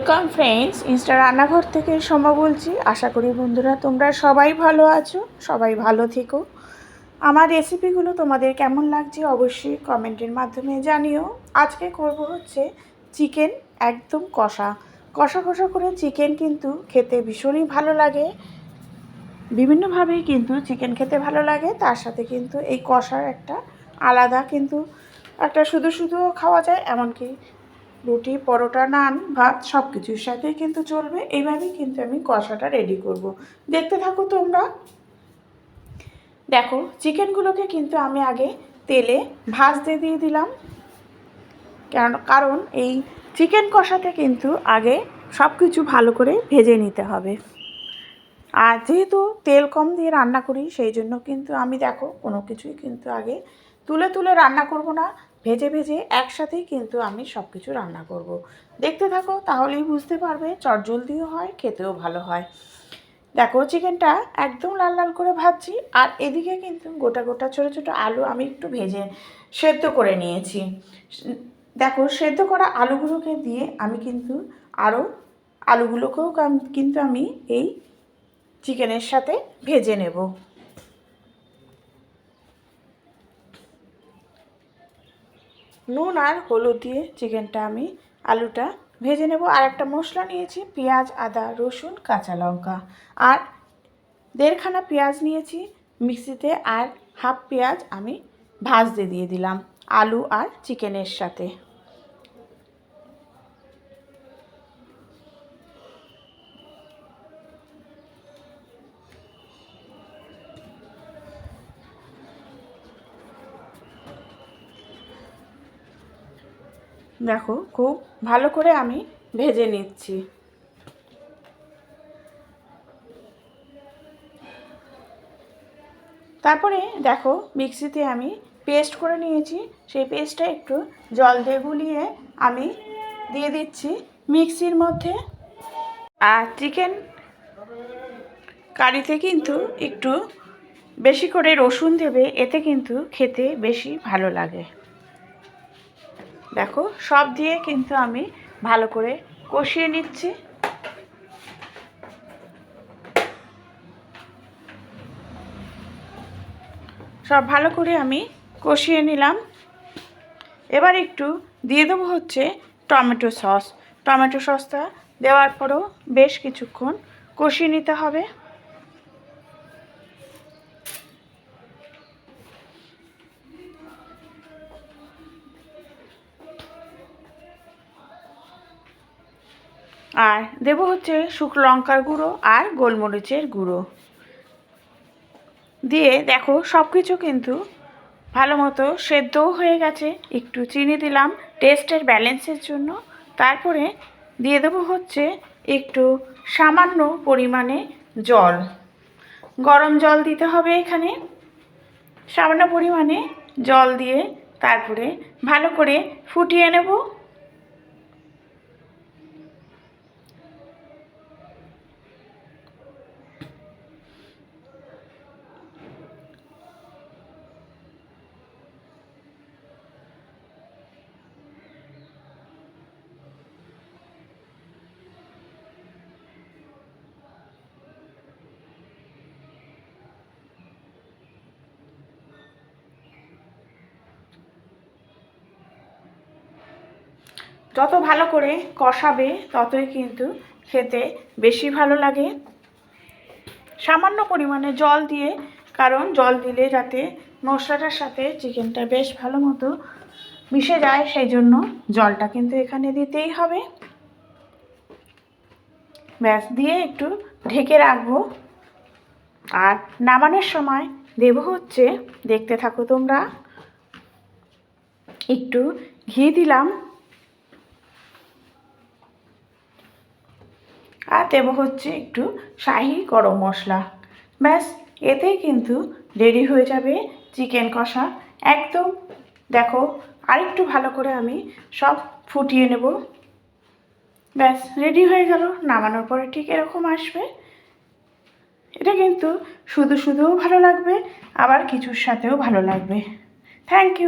Welcome friends, Insta রান্নাঘর থেকে সোমা বলছি। আশা করি বন্ধুরা তোমরা সবাই ভালো আছো, সবাই ভালো থেকো। আমার রেসিপিগুলো তোমাদের কেমন লাগছে অবশ্যই কমেন্টের মাধ্যমে জানিও। আজকে করব হচ্ছে চিকেন, একদম কষা কষা কষা করে চিকেন, কিন্তু খেতে ভীষণই ভালো লাগে। বিভিন্নভাবেই কিন্তু চিকেন খেতে ভালো লাগে, তার সাথে কিন্তু এই কষার একটা আলাদা কিন্তু একটা শুধু শুধুও খাওয়া যায়, এমনকি রুটি, পরোটা, নান, ভাত সব কিছুর সাথেই কিন্তু চলবে। এইভাবেই কিন্তু আমি কষাটা রেডি করব। দেখতে থাকো তোমরা। দেখো, চিকেনগুলোকে কিন্তু আমি আগে তেলে ভাজতে দিয়ে দিলাম, কারণ এই চিকেন কষাতে কিন্তু আগে সব কিছু ভালো করে ভেজে নিতে হবে। আর যেহেতু তেল কম দিয়ে রান্না করি, সেই জন্য কিন্তু আমি দেখো কোনো কিছুই কিন্তু আগে তুলে তুলে রান্না করব না, ভেজে ভেজে একসাথেই কিন্তু আমি সব কিছু রান্না করব। দেখতে থাকো, তাহলেই বুঝতে পারবে। চটজলদিও হয়, খেতেও ভালো হয়। দেখো, চিকেনটা একদম লাল লাল করে ভাজছি, আর এদিকে কিন্তু গোটা গোটা ছোটো ছোটো আলু আমি একটু ভেজে সেদ্ধ করে নিয়েছি। দেখো, সেদ্ধ করা আলুগুলোকে দিয়ে আমি কিন্তু আরও আলুগুলোকেও কিন্তু আমি এই চিকেনের সাথে ভেজে নেব। নুন আর হলুদ দিয়ে চিকেনটা আমি আলুটা ভেজে নেব। আর একটা মশলা নিয়েছি, পেঁয়াজ, আদা, রসুন, কাঁচা লঙ্কা, আর 1.5খানা পেঁয়াজ নিয়েছি মিক্সিতে, আর হাফ পেঁয়াজ আমি ভাজতে দিয়ে দিলাম আলু আর চিকেনের সাথে। দেখো, খুব ভালো করে আমি ভেজে নিচ্ছি। তারপরে দেখো, মিক্সিতে আমি পেস্ট করে নিয়েছি, সেই পেস্টটা একটু জল দিয়ে গুলিয়ে আমি দিয়ে দিচ্ছি মিক্সির মধ্যে। আর চিকেন কারিতে কিন্তু একটু বেশি করে রসুন দেবে, এতে কিন্তু খেতে বেশি ভালো লাগে। দেখো, সব দিয়ে কিন্তু আমি ভালো করে কষিয়ে নিচ্ছি। সব ভালো করে আমি কষিয়ে নিলাম। এবার একটু দিয়ে দেবো হচ্ছে টমেটো সস। টমেটো সসটা দেওয়ার পরও বেশ কিছুক্ষণ কষিয়ে নিতে হবে। আর দেবো হচ্ছে শুকনো লঙ্কার গুঁড়ো আর গোলমরিচের গুঁড়ো দিয়ে দেখো সব কিছু কিন্তু ভালো মতো সেদ্ধও হয়ে গেছে। একটু চিনি দিলাম টেস্টের ব্যালেন্সের জন্য। তারপরে দিয়ে দেবো হচ্ছে একটু সামান্য পরিমাণে জল, গরম জল দিতে হবে এখানে। সামান্য পরিমাণে জল দিয়ে তারপরে ভালো করে ফুটিয়ে নেব। যত ভালো করে কষাবে ততই কিন্তু খেতে বেশি ভালো লাগে। সামান্য পরিমাণে জল দিয়ে, কারণ জল দিলে যাতে মশলাটার সাথে চিকেনটা বেশ ভালো মতো মিশে যায়, সেই জন্য জলটা কিন্তু এখানে দিতেই হবে। ব্যাস, দিয়ে একটু ঢেকে রাখবো। আর নামানোর সময় দেব হচ্ছে, দেখতে থাকো তোমরা, একটু ঘি দিলাম, আর দেবো হচ্ছে একটু শাহি গরম মশলা। ব্যাস, এতেই কিন্তু রেডি হয়ে যাবে চিকেন কষা একদম। দেখো, আরেকটু ভালো করে আমি সব ফুটিয়ে নেব। ব্যাস, রেডি হয়ে গেল। নামানোর পরে ঠিক এরকম আসবে। এটা কিন্তু শুধু শুধুও ভালো লাগবে, আবার কিছুর সাথেও ভালো লাগবে। Thank you.